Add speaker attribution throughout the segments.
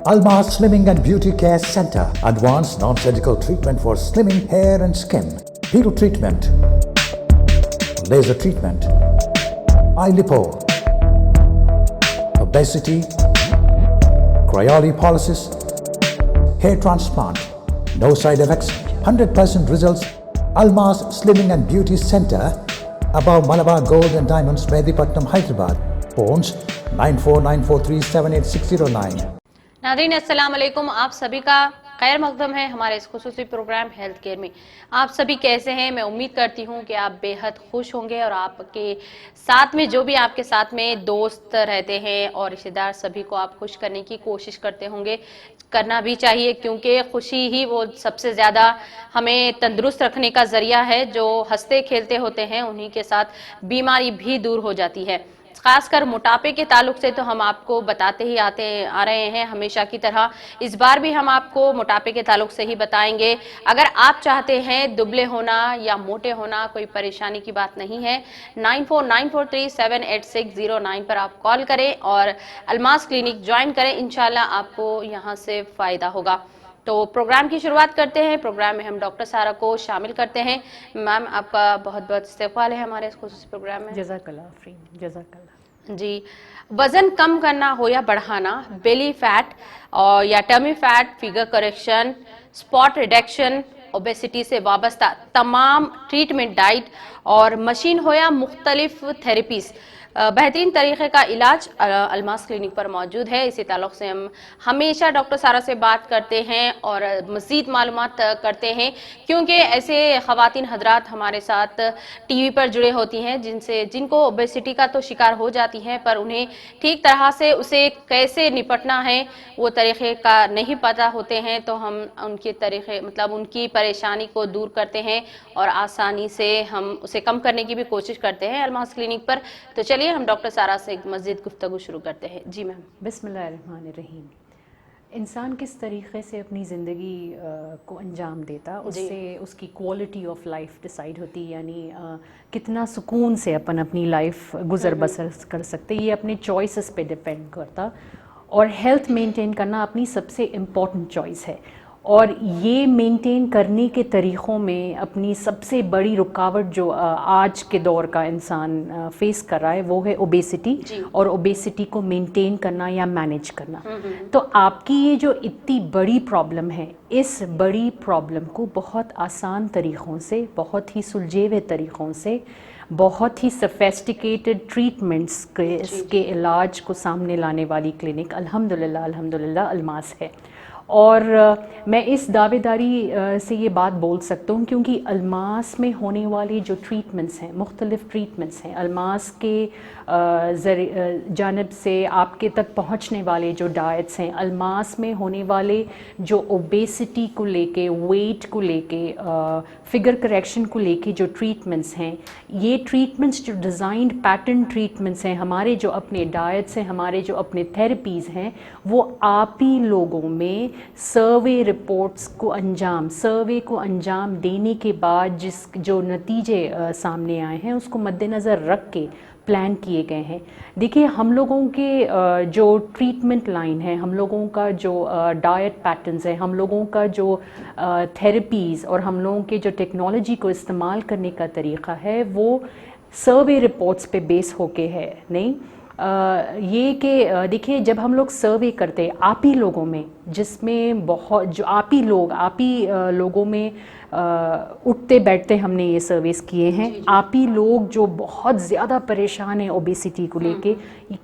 Speaker 1: Almas Slimming and Beauty Care Center. Advanced non-surgical treatment for slimming hair and skin. Peel treatment. Laser treatment. Eye lipo. Obesity. Cryolipolysis. Hair transplant. No side effects. 100% results. Almas Slimming and Beauty Center. Above Malabar Gold and Diamonds, Medipatnam, Hyderabad. Phones 9494378609.
Speaker 2: नाज़रीन अस्सलाम वालेकुम, आप सभी का खैर मक़दम है हमारे इस खुसूसी प्रोग्राम हेल्थ केयर में। आप सभी कैसे हैं? मैं उम्मीद करती हूं कि आप बेहद खुश होंगे और आपके साथ में जो भी आपके साथ में दोस्त रहते हैं और रिश्तेदार, सभी को आप खुश करने की कोशिश करते होंगे। करना भी चाहिए, क्योंकि खुशी ही वो सबसे ज़्यादा हमें तंदुरुस्त रखने का ज़रिया है। जो हंसते खेलते होते हैं उन्हीं के साथ बीमारी भी दूर हो जाती है। खासकर मोटापे के ताल्लुक से तो हम आपको बताते ही आ रहे हैं हमेशा की तरह। इस बार भी हम आपको मोटापे के ताल्लुक से ही बताएंगे। अगर आप चाहते हैं दुबले होना या मोटे होना, कोई परेशानी की बात नहीं है। 9494378609 पर आप कॉल करें और अलमास क्लिनिक ज्वाइन करें। इंशाल्लाह आपको यहाँ से फ़ायदा होगा। तो प्रोग्राम की शुरुआत करते हैं। प्रोग्राम में हम डॉक्टर सारा को शामिल करते हैं। मैम, आपका बहुत बहुत इस्तक़बाल है हमारे इस खुसूसी प्रोग्राम में।
Speaker 3: जज़ाकल्लाह आफरीन, जज़ाकल्लाह।
Speaker 2: जी, वज़न कम करना हो या बढ़ाना, बेली फैट और या tummy fat, figure correction, spot reduction, obesity से वाबस्ता तमाम ट्रीटमेंट, डाइट और मशीन हो या मुख्तलिफ थेरेपीज़, बेहतरीन तरीक़े का इलाज अलमास क्लिनिक पर मौजूद है। इसी ताल्लुक़ से हम हमेशा डॉक्टर सारा से बात करते हैं और मज़ीद मालूमात करते हैं, क्योंकि ऐसे ख़वातीन हज़रात हमारे साथ टीवी पर जुड़े होती हैं जिनको ओबेसिटी का तो शिकार हो जाती हैं, पर उन्हें ठीक तरह से उसे कैसे निपटना है वो तरीक़े का नहीं पता होते हैं। तो हम उनके तरीक़े उनकी परेशानी को दूर करते हैं और आसानी से हम उसे कम करने की भी कोशिश करते हैं अलमास क्लिनिक पर। तो चलिए हम डॉक्टर सारा से मज़ीद गुफ्तगू शुरू करते हैं। जी मैम।
Speaker 3: बिस्मिल्लाहिर्रहमानिर्रहीम। इंसान किस तरीक़े से अपनी ज़िंदगी को अंजाम देता, उससे उसकी क्वालिटी ऑफ लाइफ डिसाइड होती है, यानी कितना सुकून से अपन अपनी लाइफ गुज़र बसर कर सकते, ये अपने चॉइसेस पे डिपेंड करता। और हेल्थ मेंटेन करना अपनी सबसे इम्पॉर्टेंट चॉइस है। और ये मेंटेन करने के तरीक़ों में अपनी सबसे बड़ी रुकावट जो आज के दौर का इंसान फेस कर रहा है वो है ओबेसिटी, और ओबेसिटी को मेंटेन करना या मैनेज करना। तो आपकी ये जो इतनी बड़ी प्रॉब्लम है, इस बड़ी प्रॉब्लम को बहुत आसान तरीक़ों से, बहुत ही सुलझे तरीक़ों से, बहुत ही सोफिस्टिकेटेड ट्रीटमेंट्स के इलाज को सामने लाने वाली क्लिनिक अल्हम्दुलिल्लाह अलमास है। और मैं इस दावेदारी से ये बात बोल सकता हूँ क्योंकि अलमास में होने वाली जो ट्रीटमेंट्स हैं, मुख्तलिफ़ ट्रीटमेंट्स हैं, अलमास के जानब से आपके तक पहुँचने वाले जो डाइट्स हैं, अलमास में होने वाले जो ओबेसिटी को लेके, वेट को लेके, फिगर करेक्शन को लेके जो ट्रीटमेंट्स हैं, ये ट्रीटमेंट्स जो डिज़ाइंड पैटर्न ट्रीटमेंट्स हैं, हमारे जो अपने डाइट्स हैं, हमारे जो अपने थेरेपीज़ हैं, वो आप ही लोगों में सर्वे को अंजाम देने के बाद जो नतीजे सामने आए हैं उसको मद्देनज़र रख के प्लान किए गए हैं। देखिए, हम लोगों के जो ट्रीटमेंट लाइन है, हम लोगों का जो डाइट पैटर्न्स है, हम लोगों का जो थेरेपीज़ और हम लोगों के जो टेक्नोलॉजी को इस्तेमाल करने का तरीक़ा है वो सर्वे रिपोर्ट्स पे बेस होके है। नहीं, ये कि देखिए, जब हम लोग सर्वे करते हैं आप ही लोगों में, जिसमें बहुत जो आप ही लोगों में उठते बैठते हमने ये सर्विस किए हैं। आप ही लोग जो बहुत ज़्यादा परेशान हैं ओबेसिटी को लेके,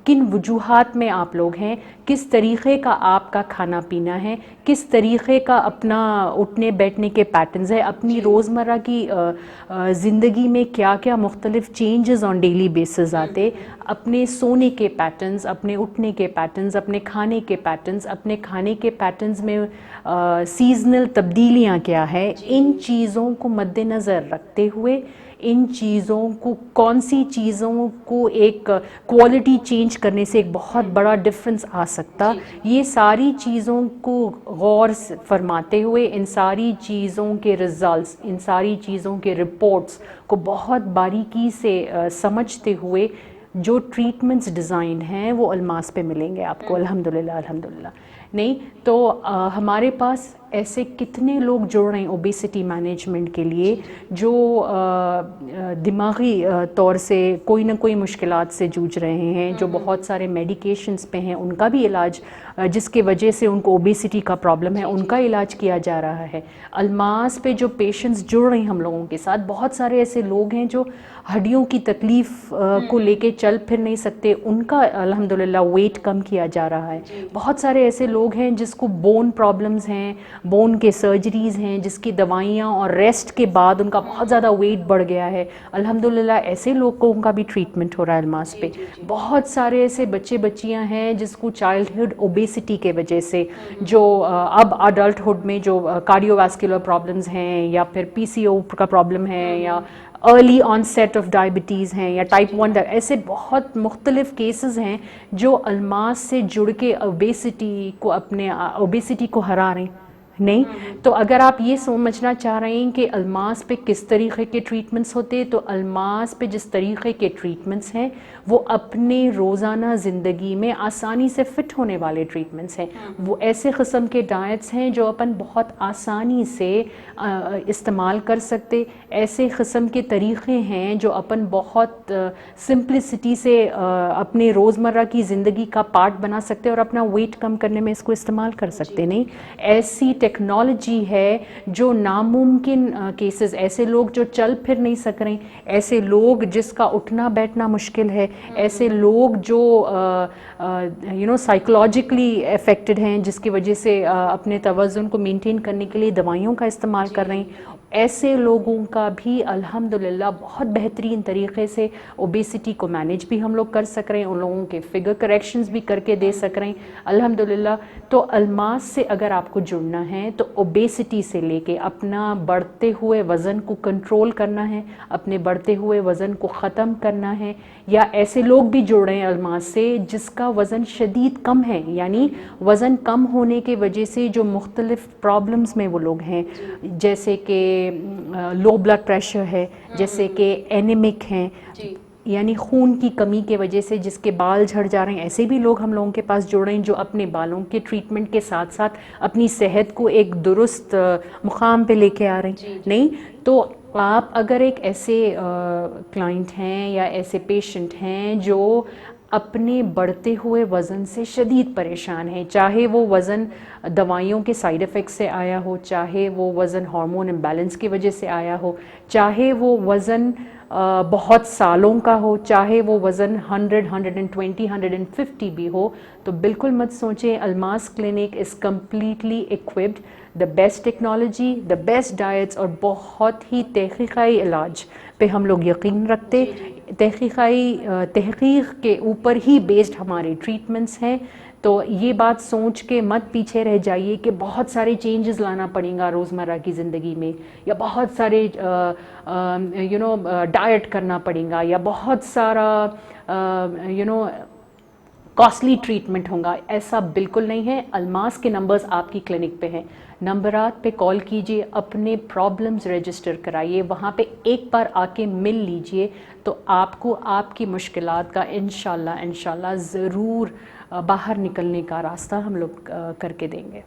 Speaker 3: किन वजूहात में आप लोग हैं, किस तरीक़े का आपका खाना पीना है, किस तरीक़े का अपना उठने बैठने के पैटर्न्स है, अपनी रोज़मर्रा की ज़िंदगी में क्या क्या मुख्तलिफ़ चेंजेस ऑन डेली बेसिस आते, अपने सोने के पैटर्न्स, अपने उठने के पैटर्न्स, अपने खाने के पैटर्न्स, अपने खाने के पैटर्न्स में सीज़नल तब्दीलियाँ क्या है, इन चीज़ों को मद्देनज़र रखते हुए, इन चीज़ों को, कौन सी चीज़ों को एक क्वालिटी चेंज करने से एक बहुत बड़ा डिफरेंस आ सकता, ये सारी चीज़ों को गौर फरमाते हुए, इन सारी चीज़ों के रिज़ल्ट्स, इन सारी चीज़ों के रिपोर्ट्स को बहुत बारीकी से समझते हुए जो ट्रीटमेंट्स डिज़ाइन हैं वो अलमास पे मिलेंगे आपको अल्हम्दुलिल्लाह। نہیں تو ہمارے پاس ایسے کتنے لوگ جڑ رہے ہیں اوبیسٹی مینجمنٹ کے لیے جو دماغی طور سے کوئی نہ کوئی مشکلات سے جوجھ رہے ہیں، جو بہت سارے میڈیکیشنز پہ ہیں، ان کا بھی علاج جس کی وجہ سے ان کو اوبیسٹی کا پرابلم ہے ان کا علاج کیا جا رہا ہے۔ الماس پہ جو پیشنٹس جڑ رہے ہیں ہم لوگوں کے ساتھ، بہت سارے ایسے لوگ ہیں جو ہڈیوں کی تکلیف کو لے کے چل پھر نہیں سکتے، ان کا الحمدللہ ویٹ کم کیا جا رہا ہے۔ بہت سارے ایسے لوگ ہیں جس کو بون پرابلمز ہیں، بون کے سرجریز ہیں، جس کی دوائیاں اور ریسٹ کے بعد ان کا بہت زیادہ ویٹ بڑھ گیا ہے، الحمدللہ ایسے لوگوں کا بھی ٹریٹمنٹ ہو رہا ہے الماس پہ۔ بہت سارے ایسے بچے بچیاں ہیں جس کو چائلڈہڈ اوبیسٹی کے وجہ سے جو اب اڈلٹہڈ میں جو کارڈیو واسکولر پرابلمز ہیں یا پھر پی سی او کا پرابلم ہے یا early onset of diabetes ہیں یا ٹائپ 1 ایسے بہت مختلف کیسز ہیں جو الماس سے جڑ کے اوبیسٹی کو ہرا رہے ہیں۔ نہیں تو اگر آپ یہ سمجھنا چاہ رہے ہیں کہ الماس پہ کس طریقے کے ٹریٹمنٹس ہوتے تو الماس پہ جس طریقے کے ٹریٹمنٹس ہیں وہ اپنے روزانہ زندگی میں آسانی سے فٹ ہونے والے ٹریٹمنٹس ہیں، وہ ایسے قسم کے ڈائٹس ہیں جو اپن بہت آسانی سے استعمال کر سکتے، ایسے قسم کے طریقے ہیں جو اپن بہت سمپلسٹی سے اپنے روزمرہ کی زندگی کا پارٹ بنا سکتے اور اپنا ویٹ کم کرنے میں اس کو استعمال کر سکتے۔ نہیں ایسی ٹیکنالوجی ہے جو ناممکن کیسز، ایسے لوگ جو چل پھر نہیں سک رہے، ایسے لوگ جس کا اٹھنا بیٹھنا مشکل ہے، ایسے لوگ جو سائیکولوجیکلی افیکٹڈ ہیں جس کی وجہ سے اپنے توازن کو مینٹین کرنے کے لیے دوائیوں کا استعمال کر رہے ہیں، ایسے لوگوں کا بھی الحمدللہ بہت بہترین طریقے سے اوبیسٹی کو مینیج بھی ہم لوگ کر سک رہے ہیں، ان لوگوں کے فگر کریکشنز بھی کر کے دے سک رہے ہیں الحمدللہ۔ تو الماس سے اگر آپ کو جڑنا ہے تو اوبیسٹی سے لے کے اپنا بڑھتے ہوئے وزن کو کنٹرول کرنا ہے، اپنے بڑھتے ہوئے وزن کو ختم کرنا ہے، یا ایسے لوگ بھی جڑ رہے ہیں الماس سے جس کا وزن شدید کم ہے، یعنی وزن کم ہونے کی وجہ سے جو مختلف پرابلمز میں وہ لوگ ہیں، جیسے کہ لو بلڈ پریشر ہے، جیسے کہ اینیمک ہیں، یعنی خون کی کمی کی وجہ سے جس کے بال جھڑ جا رہے ہیں، ایسے بھی لوگ ہم لوگوں کے پاس جڑ رہے ہیں جو اپنے بالوں کے ٹریٹمنٹ کے ساتھ ساتھ اپنی صحت کو ایک درست مقام پہ لے کے آ رہے ہیں۔ نہیں تو آپ اگر ایک ایسے کلائنٹ ہیں یا ایسے پیشنٹ ہیں جو اپنے بڑھتے ہوئے وزن سے شدید پریشان ہیں، چاہے وہ وزن دوائیوں کے سائیڈ ایفیکٹ سے آیا ہو، چاہے وہ وزن ہارمون امبیلنس کی وجہ سے آیا ہو، چاہے وہ وزن بہت سالوں کا ہو، چاہے وہ وزن 100، 120، 150 بھی ہو، تو بالکل مت سوچیں، Almas clinic is completely equipped، the best technology, the best diets اور بہت ہی تحقیقی علاج پہ ہم لوگ یقین رکھتے، تحقیق کے اوپر ہی بیسڈ ہمارے ٹریٹمنٹس ہیں۔ تو یہ بات سوچ کے مت پیچھے رہ جائیے کہ بہت سارے چینجز لانا پڑیں گا روزمرہ کی زندگی میں، یا بہت سارے ڈائٹ کرنا پڑیں گا، یا بہت سارا کاسٹلی ٹریٹمنٹ ہوگا، ایسا بالکل نہیں ہے۔ الماس کے نمبرز آپ کی کلینک پہ ہیں، نمبرات پہ کال کیجئے، اپنے پرابلمز رجسٹر کرائیے، وہاں پہ ایک بار آ کے مل لیجئے تو آپ کو آپ کی مشکلات کا انشاءاللہ ضرور باہر نکلنے کا راستہ ہم لوگ کر کے دیں گے۔